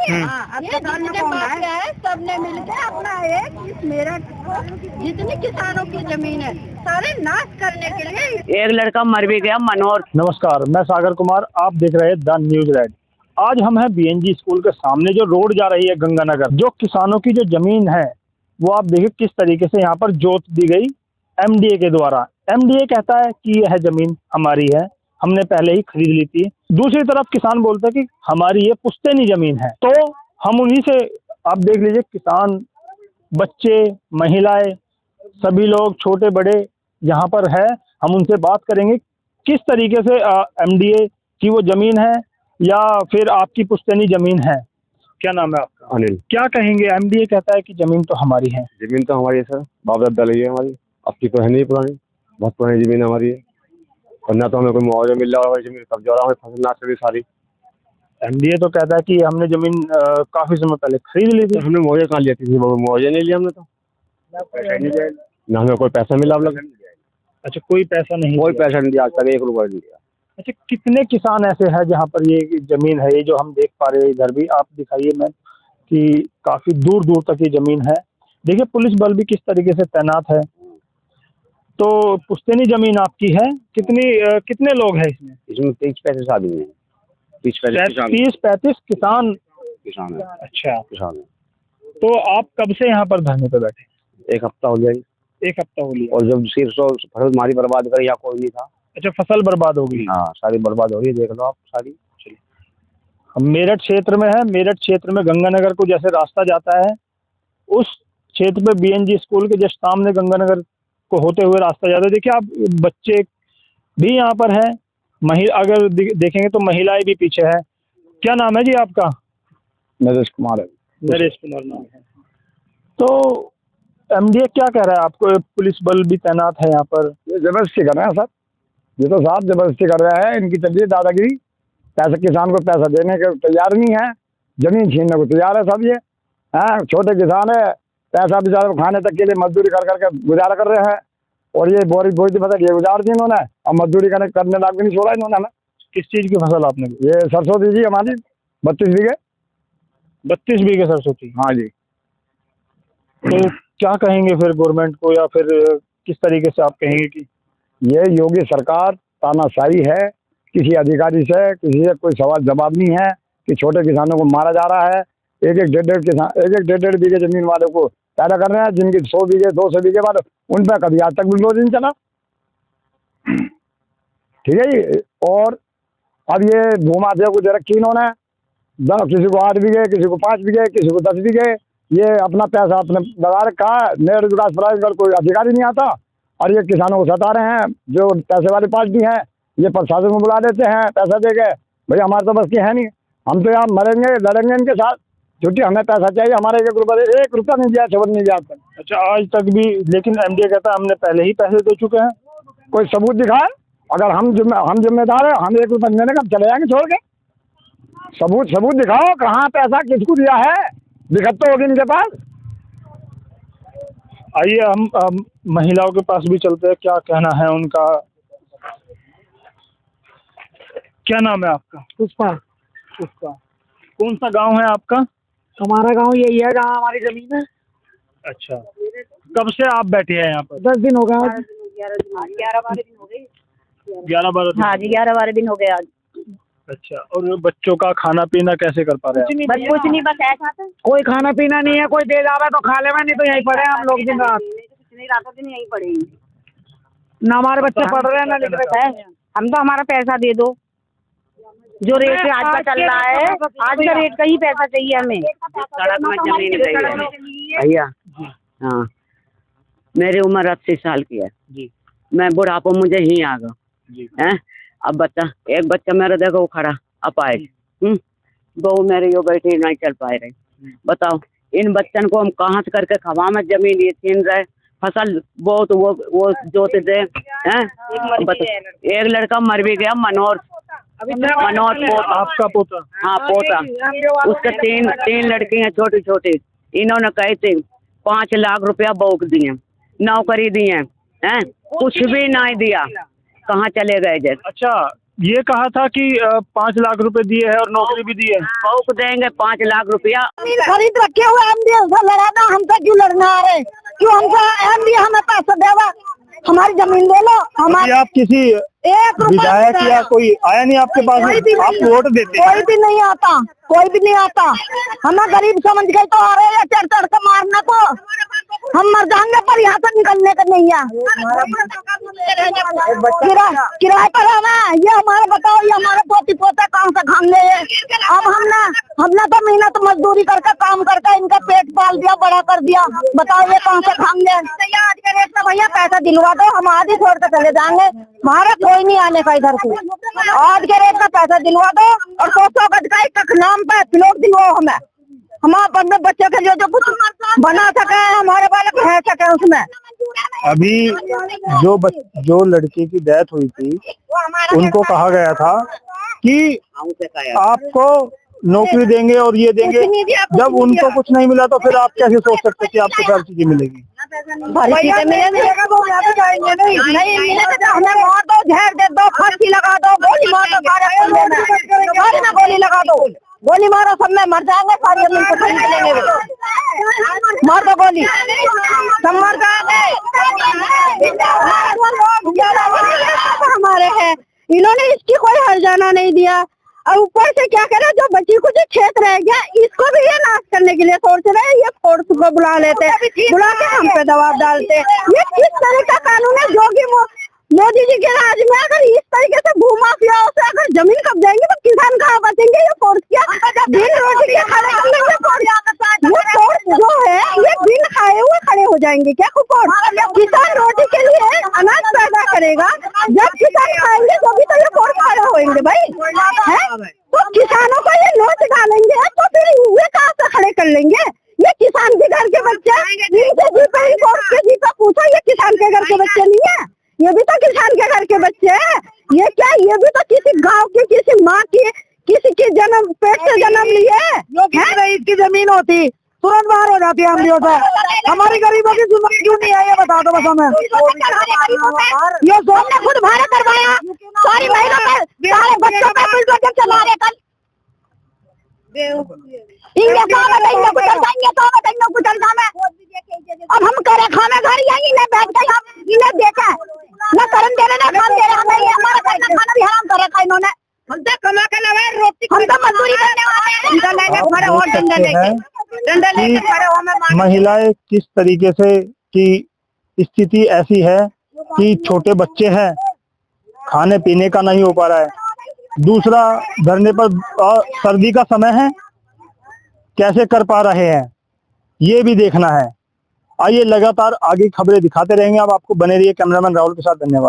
हाँ, अब किसान में कौन है? सबने मिलकर अपना एक मेरठ जितनी किसानों की जमीन है सारे नाश करने के लिए एक लड़का मर भी गया, मनोहर। नमस्कार, मैं सागर कुमार, आप देख रहे हैं द न्यूज रेड। आज हम हैं बीएनजी स्कूल के सामने जो रोड जा रही है गंगानगर, जो किसानों की जो जमीन है वो आप देखिए किस तरीके से यहाँ पर जोत दी गई एमडीए के द्वारा। एमडीए कहता है कि यह जमीन हमारी है, हमने पहले ही खरीद ली थी। दूसरी तरफ किसान बोलते हैं कि हमारी ये पुश्तैनी जमीन है। तो हम उन्हीं से, आप देख लीजिए, किसान, बच्चे, महिलाएं, सभी लोग छोटे बड़े यहाँ पर है। हम उनसे बात करेंगे किस तरीके से एमडीए की वो जमीन है या फिर आपकी पुश्तैनी जमीन है। क्या नाम है आपका? अनिल। क्या कहेंगे? एमडीए कहता है कि जमीन तो हमारी है। जमीन तो हमारी है सर, बाप दादा रही है हमारी, अब की तो है नहीं, पुरानी, बहुत पुरानी जमीन हमारी है। और ना तो हमें कोई मुआवजा मिल रहा है, जमीन कब्जा हो रहा है, फसल नाश हो गई सारी। एमडीए तो कहता है कि हमने जमीन काफी समय पहले खरीद ली थी। हमने मुआवजा कहाँ लिया थी? मुआवजा नहीं लिया हमने तो, ना हमें कोई पैसा मिला। हम लोग अच्छा, कोई पैसा नहीं? कोई पैसा नहीं दिया आज तक, 1 रुपया नहीं दिया। अच्छा, कितने किसान ऐसे हैं जहाँ पर ये जमीन है, ये जो हम देख पा रहे हैं इधर भी आप दिखाइए मैं, कि काफी दूर दूर तक ये जमीन है। देखिए पुलिस बल भी किस तरीके से तैनात है। तो पुश्तैनी जमीन आपकी है। कितने लोग हैं इसमें? इसमें 30-35 आदमी है, 30-35 किसान किसान है। अच्छा, किसान है। तो आप कब से यहाँ पर धरने पे बैठे? 1 हफ्ता हो गया। 1 हफ्ता हो लिया। और जब सिर्फ फसल हमारी बर्बाद कर, यहाँ कोई नहीं था। अच्छा, फसल बर्बाद हो गई? हाँ, सारी बर्बाद हो गई, देख लो आप सारी। हम मेरठ क्षेत्र में है। मेरठ क्षेत्र में गंगानगर को जैसे रास्ता जाता है, उस क्षेत्र में बीएनजी स्कूल के जस्ट सामने गंगानगर को होते हुए रास्ता जाता है। देखिए आप, बच्चे भी यहाँ पर हैं, अगर देखेंगे तो महिलाएं भी पीछे है। क्या नाम है जी आपका? नरेश कुमार है। नरेश कुमार नाम है। तो एमडीए क्या कह रहा है आपको? पुलिस बल भी तैनात है यहाँ पर। ये जबरदस्ती कर रहे हैं सर, ये तो साहब जबरदस्ती कर रहा है। इनकी चलिए दादागिरी, पैसा किसान को पैसा देने के तैयार नहीं है, जमीन छीनने को तैयार है सब। ये छोटे किसान है, पैसा बेचारे खाने तक के लिए मजदूरी कर करके गुजारा कर रहे हैं। और ये बोरी फसल ये गुजार दी इन्होंने, और मजदूरी करने लायक भी नहीं छोड़ा इन्होंने हमें। किस चीज़ की फसल आपने? ये सरसों दीजिए हमारी 32 बीघे। 32 बीघे सरसों थी? हाँ जी। तो क्या कहेंगे फिर गवर्नमेंट को, या फिर किस तरीके से आप कहेंगे कि ये योगी सरकार तानाशाही है, किसी अधिकारी से किसी से कोई सवाल जवाब नहीं है कि छोटे किसानों को मारा जा रहा है। एक एक डेढ़ बीघे जमीन वालों को पैदा कर रहे हैं, जिनकी 100 बीघे 200 बीघे वाले, उन पर कभी आज तक विरोध नहीं चला। ठीक है जी। और अब ये भूमाफिया को दे रखी इन्होंने, किसी को 8 बीघे, किसी को 5 बीघे, किसी को 10 बीघे, ये अपना पैसा अपने लगा रखा है। मेरे विकास प्राधिकरण कोई अधिकारी नहीं आता, और ये किसानों को सता रहे हैं। जो पैसे वाली पार्टी है, ये प्रशासन को बुला देते हैं पैसा दे के। भाई हमारे तो बस की है नहीं, हम तो यहाँ मरेंगे लड़ेंगे इनके साथ। छुट्टी, हमें पैसा चाहिए, हमारे 1 रुपया नहीं दिया, खबर नहीं दिया आज तक। अच्छा, आज तक भी? लेकिन एमडीए कहता है हमने पहले ही पैसे दे चुके हैं। कोई सबूत दिखाए। अगर हम जिम्मेदार है, हम 1 रुपया देने का चले जाएंगे छोड़ के। सबूत दिखाओ, कहाँ पैसा किसको दिया है, दिक्कत तो होगी इनके पास। आइए हम महिलाओं के पास भी चलते हैं, क्या कहना है उनका। क्या नाम है आपका? पुष्पा। पुष्पा। कौन सा गांव है आपका? हमारा गांव यही है जहाँ हमारी जमीन है। अच्छा, कब से आप बैठे हैं यहाँ पर? 10 दिन हो गए। 11-12 दिन हो गए। 11-12 दिन? हाँ जी, 11-12 दिन हो गए आज। अच्छा, और बच्चों का खाना पीना कैसे कर पा रहे हैं? बस कुछ नहीं, बस ऐसा था। कोई खाना पीना नहीं है, कोई दे जा रहा है तो खा ले, नहीं तो यहीं पड़े हैं हम लोग दिन रात। नहीं, रातों दिन यहीं पड़े हैं। ना हमारे बच्चे पढ़ रहे हैं ना लिख रहे हैं। हम तो हमारा पैसा दे दो, जो रेट आज का चल रहा है, आज का रेट का ही पैसा चाहिए हमें। सड़क में जमीन गई है भैया। हाँ, मेरी उम्र 80 साल की है जी। मैं बुढ़ापा मुझे ही आ गया है। अब एक बच्चा मेरा देखो वो खड़ा अब आए, दो मेरे यो बैठे नहीं चल पाए रहे। बताओ, इन बच्चन को हम कहाँ से करके खवा में जमीन ये छीन रहे, फसल बहुत वो जोत दे हैं। एक लड़का मर भी गया, मनोहर पोता। आपका पोता? हाँ, पोता। उसके तीन लड़की हैं छोटी छोटी। इन्होंने कहे थे 5 लाख रुपया बौक दिए, नौकरी दिए हैं, कुछ भी नहीं दिया, कहाँ चले गए जैसे। अच्छा, ये कहा था कि 5 लाख रुपए दिए हैं और नौकरी भी दी है। बहू को देंगे 5 लाख रुपया। जमीन खरीद रखे हुए एमडी से लड़ाना, हमसे क्यों लड़ना आ रहे? क्यों हमको एमडी हमें पैसा देगा? हमारी जमीन दे लो। अभी हमारे आप किसी 1 रुपया विधायक या कोई आया नहीं आपके पास? कोई भी आप नहीं। वोट देते हैं। कोई भी नहीं आता, कोई भी नहीं आता। हमें गरीब समझ के तो आ रहे हैं चढ़ चढ़ के मारने को। हम मर जाएंगे पर यहाँ से निकलने का नहीं है। किराए पर हमें ये हमारे बताओ, ये हमारे पोती पोते कहाँ से खाएंगे ये? अब हमने तो मेहनत मजदूरी करके काम करके इनका पेट पाल दिया, बड़ा कर दिया। बताओ ये कहाँ से खाएंगे? आज के रेट में भैया पैसा दिलवा दो, हम आधी छोड़ के चले जाएंगे। हमारा कोई नहीं आने का इधर को। आज के रेट का पैसा दिलवा दो और 200 गज का एक नाम पे प्लॉट दिलवाओ हमें। हम अपने बच्चे के लिए जो कुछ बना सके, हमारे बालक रह सके उसमें। अभी जो लड़की की डेथ हुई थी उनको कहा गया था कि आपको नौकरी देंगे और ये देंगे। जब उनको कुछ नहीं मिला तो फिर आप कैसे सोच सकते कि आपको सारी चीजें मिलेगी? नहीं मिले तो हमें मार दो, जहर दे दो, फांसी लगा दो, गोली मार दो, सारे में गोली लगा दो, गोली मारो, सब में मर जाएंगे। सारी जमीन को खरीद लेंगे, मार दो गोली, सब मर जाएंगे। हमारे है, इन्होंने इसकी कोई हर्जाना नहीं दिया। और ऊपर से क्या करे, जो बच्ची को जो खेत रह गया इसको भी ये नाश करने के लिए सोच रहे हैं। ये फोर्स को बुला लेते, बुला के हम पे दबाव डालते। ये किस तरह का कानून है? जोगी मोदी जी के राज में अगर इस तरीके से भूमाफियाओं से अगर जमीन कब जाएंगे तो किसान कहाँ बचेंगे? ये फोर्स क्या दिन रोटी के खड़े करने ये फोर्स जो है ये बिन खाए हुए खड़े हो जाएंगे क्या? किसान रोटी के लिए अनाज पैदा करेगा, जब किसान खाएंगे तो भी तो ये फोर्स खड़े होंगे भाई, है? तो किसानों को ये नोच डालेंगे तो फिर ये कहाँ से खड़े कर लेंगे? ये किसान के घर के बच्चे, इनसे जी पे ही फोर्स के जी पे पूछो, ये किसान के घर के बच्चे नहीं है, ये भी तो किसान के घर के बच्चे हैं। ये क्या, ये भी तो किसी गांव की, किसी माँ की, किसी के जन्म पेट से जन्म लिए। इसकी जमीन होती तुरंत बाहर हो जाती है एमडीओ से। हमारी गरीबों की जिंदगी क्यों नहीं आई है बता दो बस हमें। ये जोन ने खुद भाड़ा करवाया, सारी महिला पे, सारे बच्चों पे बुलडोजर चला रहे कल। इनके काम है, इनको कुचल जाएंगे तो इनको कुचल काम है। अब हम करे खाना घर यही नहीं बैठ गए, हम इन्हें देखा न करन दे रहे न खान दे रहे। हमें ये हमारा घर का खाना भी हराम कर रखा इन्होंने। हम तो कमा के लगे रोटी, हम तो मजदूरी करने वाले हैं। डंडा लेके खड़े हो, डंडा लेके खड़े हो। हमें महिलाएं किस तरीके से की स्थिति ऐसी है कि छोटे बच्चे हैं, खाने पीने का नहीं हो पा रहा है। दूसरा धरने पर सर्दी का समय है, कैसे कर पा रहे हैं ये भी देखना है। आइए लगातार आगे खबरें दिखाते रहेंगे। अब आपको बने रहिए कैमरामैन राहुल के साथ। धन्यवाद।